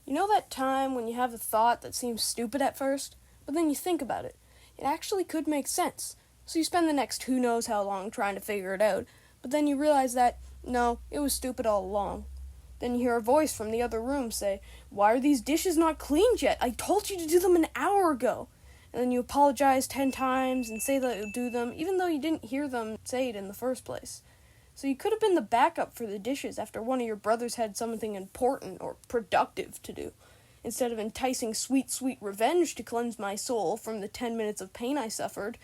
You know that time when you have a thought that seems stupid at first, but then you think about it? It actually could make sense. So you spend the next who knows how long trying to figure it out, but then you realize that, no, it was stupid all along. Then you hear a voice from the other room say, "Why are these dishes not cleaned yet? I told you to do them an hour ago." And then you apologize 10 times and say that you'll do them, even though you didn't hear them say it in the first place. So you could have been the backup for the dishes after one of your brothers had something important or productive to do. Instead of enticing sweet, sweet revenge to cleanse my soul from the 10 minutes of pain I suffered,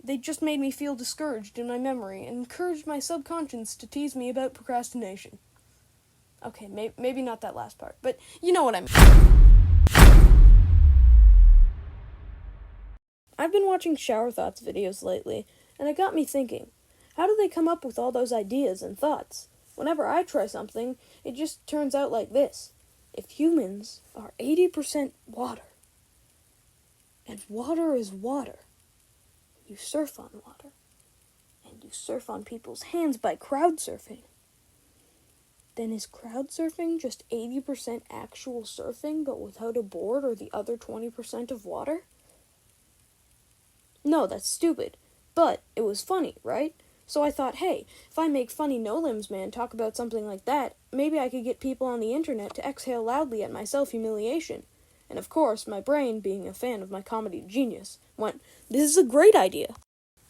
they just made me feel discouraged in my memory and encouraged my subconscious to tease me about procrastination. Okay, maybe not that last part, but you know what I mean. I've been watching Shower Thoughts videos lately, and it got me thinking, how do they come up with all those ideas and thoughts? Whenever I try something, it just turns out like this. If humans are 80% water, and water is water, you surf on water, and you surf on people's hands by crowd surfing, then is crowd surfing just 80% actual surfing, but without a board or the other 20% of water? No, that's stupid. But it was funny, right? So I thought, hey, if I make funny no-limbs man talk about something like that, maybe I could get people on the internet to exhale loudly at my self-humiliation. And of course, my brain, being a fan of my comedy genius, went, this is a great idea.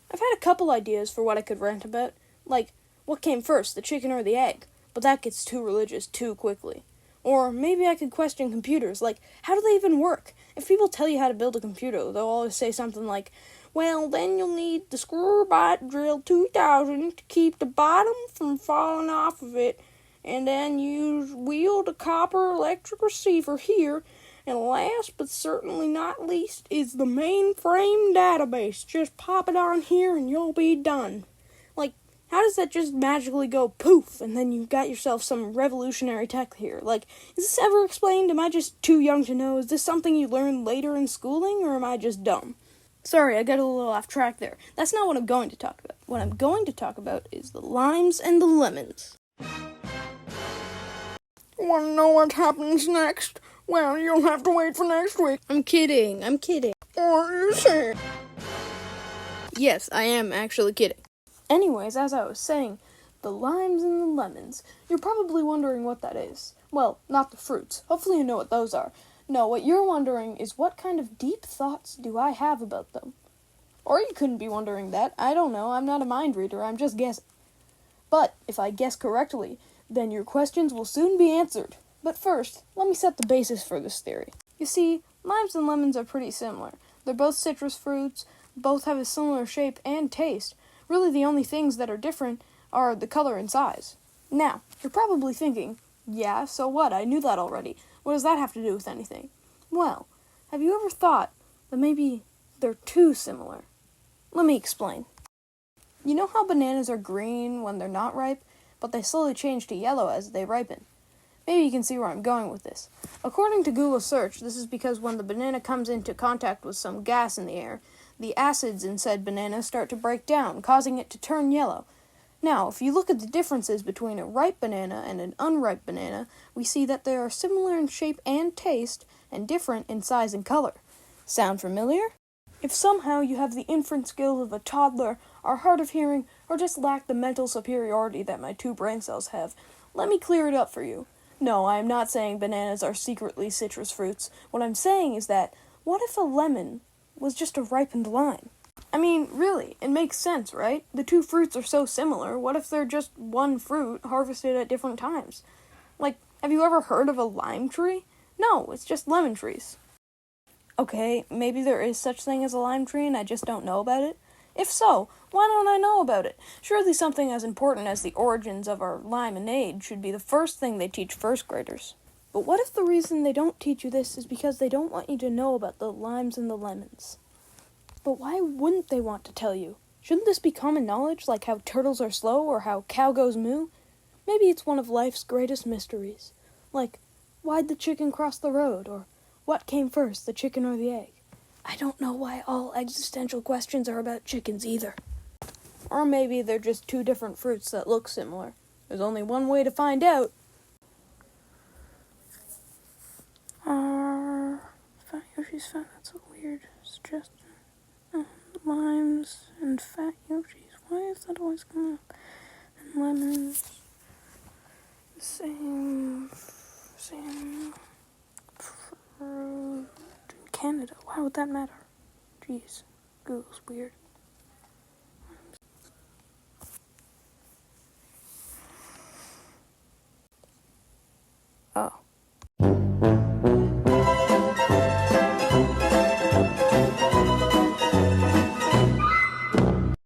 I've had a couple ideas for what I could rant about, like, what came first, the chicken or the egg? But that gets too religious too quickly. Or maybe I could question computers, like, how do they even work? If people tell you how to build a computer, they'll always say something like, well, then you'll need the screw-bite drill 2000 to keep the bottom from falling off of it, and then use wheel to copper electric receiver here, and last but certainly not least is the mainframe database. Just pop it on here and you'll be done. Like, how does that just magically go poof, and then you've got yourself some revolutionary tech here? Like, is this ever explained? Am I just too young to know? Is this something you learn later in schooling, or am I just dumb? Sorry, I got a little off track there. That's not what I'm going to talk about. What I'm going to talk about is the limes and the lemons. Want to know what happens next? Well, you'll have to wait for next week. I'm kidding. What are you saying? Yes, I am actually kidding. Anyways, as I was saying, the limes and the lemons. You're probably wondering what that is. Well, not the fruits. Hopefully you know what those are. No, what you're wondering is what kind of deep thoughts do I have about them? Or you couldn't be wondering that. I don't know. I'm not a mind reader. I'm just guessing. But if I guess correctly, then your questions will soon be answered. But first, let me set the basis for this theory. You see, limes and lemons are pretty similar. They're both citrus fruits, both have a similar shape and taste. Really, the only things that are different are the color and size. Now, you're probably thinking, yeah, so what? I knew that already. What does that have to do with anything? Well, have you ever thought that maybe they're too similar? Let me explain. You know how bananas are green when they're not ripe, but they slowly change to yellow as they ripen? Maybe you can see where I'm going with this. According to Google search, this is because when the banana comes into contact with some gas in the air, the acids in said banana start to break down, causing it to turn yellow. Now, if you look at the differences between a ripe banana and an unripe banana, we see that they are similar in shape and taste, and different in size and color. Sound familiar? If somehow you have the inference skills of a toddler, are hard of hearing, or just lack the mental superiority that my 2 brain cells have, let me clear it up for you. No, I am not saying bananas are secretly citrus fruits. What I'm saying is that, what if a lemon was just a ripened lime? I mean, really, it makes sense, right? The 2 fruits are so similar. What if they're just one fruit harvested at different times? Like, have you ever heard of a lime tree? No, it's just lemon trees. Okay, maybe there is such thing as a lime tree and I just don't know about it. If so, why don't I know about it? Surely something as important as the origins of our limonade should be the first thing they teach first graders. But what if the reason they don't teach you this is because they don't want you to know about the limes and the lemons? But why wouldn't they want to tell you? Shouldn't this be common knowledge, like how turtles are slow or how cow goes moo? Maybe it's one of life's greatest mysteries. Like, why'd the chicken cross the road? Or what came first, the chicken or the egg? I don't know why all existential questions are about chickens either. Or maybe they're just 2 different fruits that look similar. There's only one way to find out. Yoshi's fat. That's a weird suggestion. Limes and fat Yoshis. Why is that always coming up? And lemons. Same fruit in Canada. Why would that matter? Jeez, Google's weird. Oh.